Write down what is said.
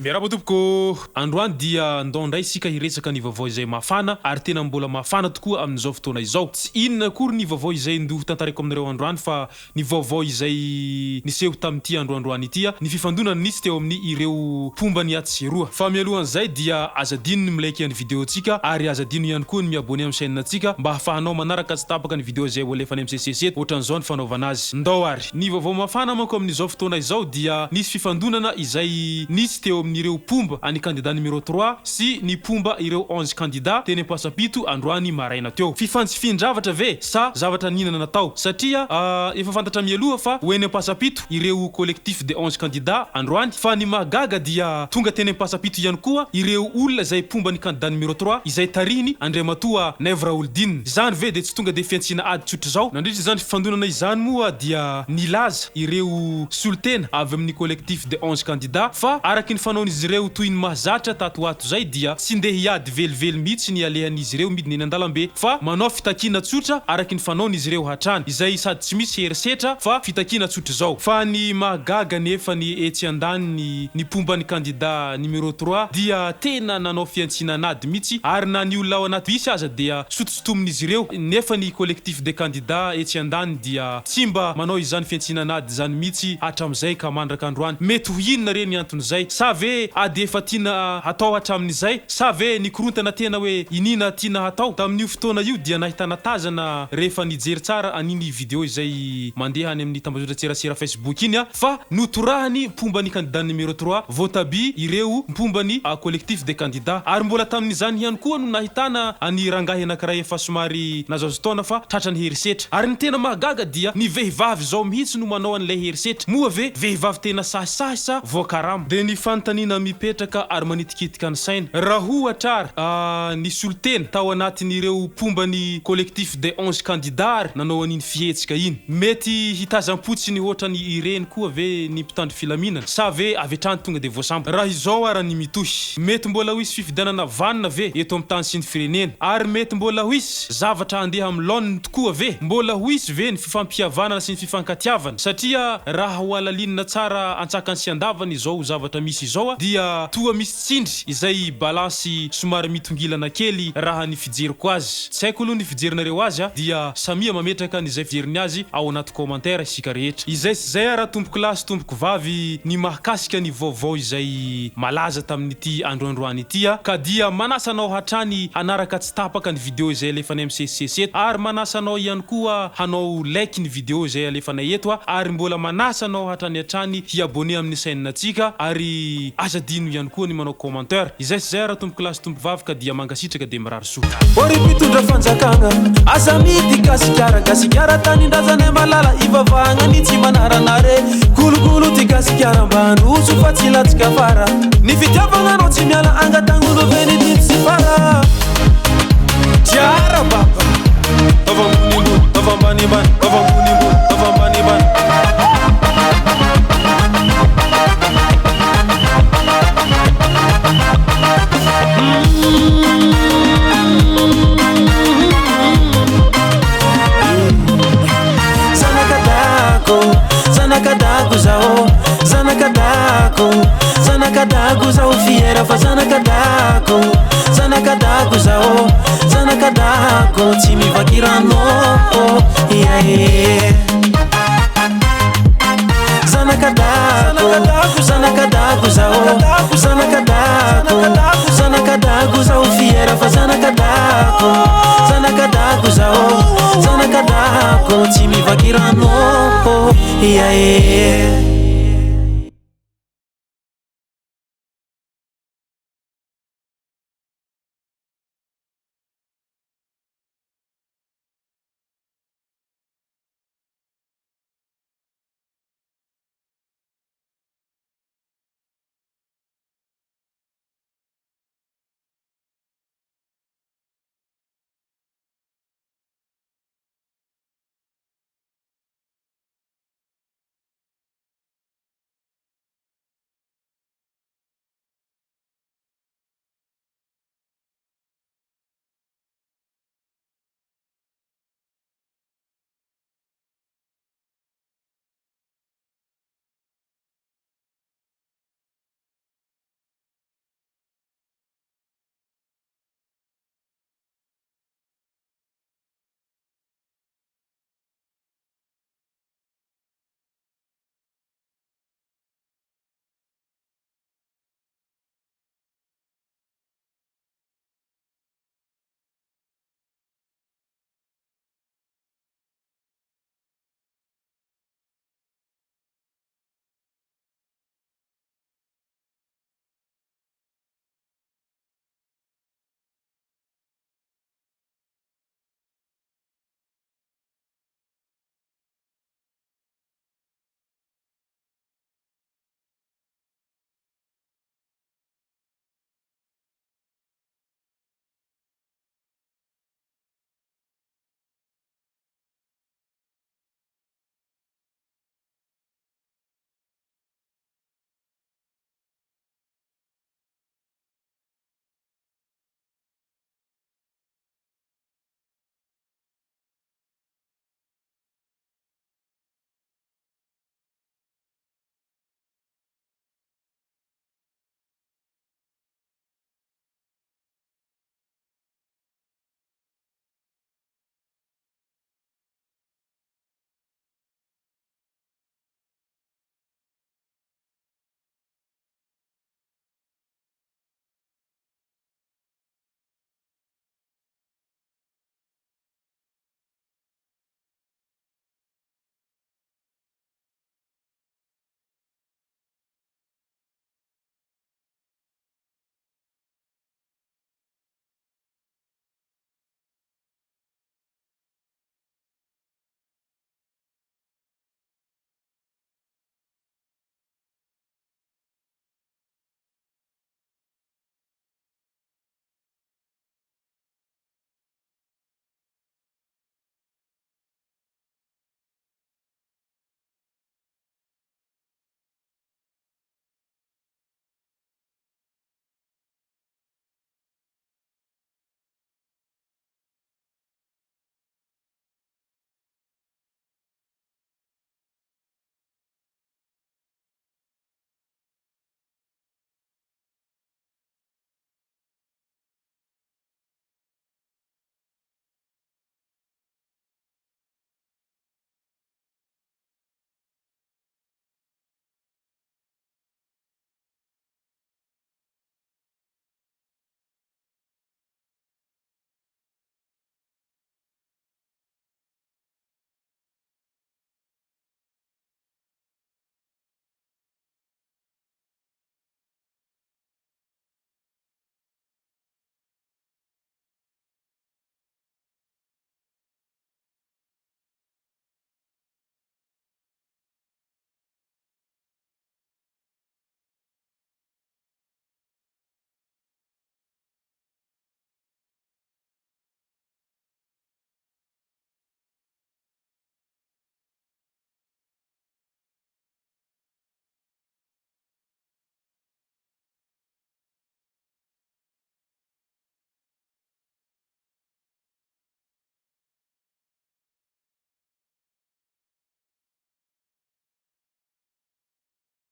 Miarahaba tompoko, androany dia ndao ndray sika hiresaka ny vaovao izay mafana ary tena mbola mafana tokoa amin'izao fotoana izao. Tsy inona akory ny vaovao izay ndoho tantarako aminareo androany fa ny vaovao izay niseho tamin'ity androandroany ity, ny fifandonana nisy teo amin'ny ireo pombany atsiroa. Fa mialohan'izay dia azadino ny milaiky ny videotsika ary azadino ihany koa ny miabone amin'ny chaîne-tsika mba hafahanao manaraka tsy tapaka ny video izay volefany amin'ny CC7 ohatran'izao ny fanaovana azy. Ndao ary ny vaovao mafana manko amin'izao fotoana izao dia nisy fifandonana izay nisy teo ireo pomba any candidat numéro 3 sy ny pomba ireo 11 candidat teny pasapito androany maraina teo. Fifantsifin-javatra ve sa zavatra ninana natao satria efa fantatra mialoha fa hoeny pasapito ireo collectif de 11 candidat androany fa ny magaga dia tonga teny pasapito ihany koa ireo olona izay pomba ny candidat numéro 3 izay tariny Andriamatoa Nevra Oldin. Zany ve de tsy tonga de fiantsina ady tsotra zao nandritra zany fifandonana izany moa dia nilaza ireo soltena avy amin'ny collectif de 11 candidat fa araky ny fanaon'izy ireo toy ny mahazatra tato ato zay dia tsy ndeha hiady velively mihitsy ny alehan'izy ireo midina eny an-dalambe fa manao fitakina tsotra araky ny fanaon'izy ireo hatrany izay sady tsy misy herisetra fa fitakina tsotra zao. Fa ny mahagaga nefa ny etsy andany ny pomban'ny candidat numéro 3 dia tena nanao fiantsinanady mihitsy ary na ny olona ao anaty bisy aza dia sotosotomin'izy ireo nefa ny collectif de candidat etsy andany dia tsy mba manao izany fiantsinanady zany mihitsy hatram'izay ka mandraka androany. Mety ho inona reny anton'izay sa ve ady efa tiana hatao hatramin'izay sa ve nikorontana tena hoe inina tiana hatao tamin'io fotoana io dia nahitana tazana rehefa nijery tsara aniny video izay mandeha any amin'ny tambazotra tserasera Facebook iny fa notorahany pombany candidat numéro 3 votabi ireo pombany collectif de candidat ary mbola tamin'izany ihany koa no nahitana any rangahy anankiray efa somary nazazo taona fa tratrany herisetra ary ny tena mahagaga dia ny vehivavy zao mihitsy no manao an'ilay herisetra moa ve vehivavy tena sasasy sa voakarama de ny fantanina mipetraka ary manitikitika ny saina raha ohatra ny soltena tao anatin'ireo pombany collectif de 11 candidat nanao an'iny fihetsika iny mety hitazam-potsiny ohatrany ireny koa ve ny mpitandro filaminana sa ve avetrany tonga de voasambo raha izao ara ny mitosy mety mbola hoisy fifidianana vanina ve eto amin'ny tany sy ny firenena ary mety mbola hoisy zavatra andeha amin'ny laoniny tokoa ve mbola hoisy ve ny fifampihavanana sy ny fifankatiavana satria raha ho alalinina tsara antsakany sy andavany izao zavatra misy izao dia toa misy tsindry izay balansy somary mitongilana kely raha ny fijeriko azy. Tsy haiko aloha ny fijerinareo azy dia samia mametraka n'izay fijeriny azy ao anaty commentaire isika rehetra. Izay sy zay ara tompoko lasy tompoko vavy ny mahakasika ny vaovao izay malaza tamin'ity androandroany ity ka dia manasanao hatrany hanaraka tsy tapaka ny video izay alefanay amin'ny CC7 ary manasanao ihany koa hanao like ny video izay alefanay eto ary mbola manasanao hatrany hiabone amin'ny chaîne-tsika ary azadino ihany koa ny manao commentaire. Izay sy zay ara tompoko lasy tompoko vavy ka dia mangasitraka de mirary soa. Ori pitundra fanjakanga asa mity kasikara tanindrazana malala ivavagna ny tsy manaranare kulukulu tikasikara mbano usu fatsilatsika fara ny fitiavagna anao tsy miala angatangolo veny tipsy fara tiara baba avambonimbony avambanimbany avambonimbony avambanimbany Zanakadaku zao zanakadaku zao fiera fa zanakadaku zao zanakadaku timivakirano yeah zanakadaku zao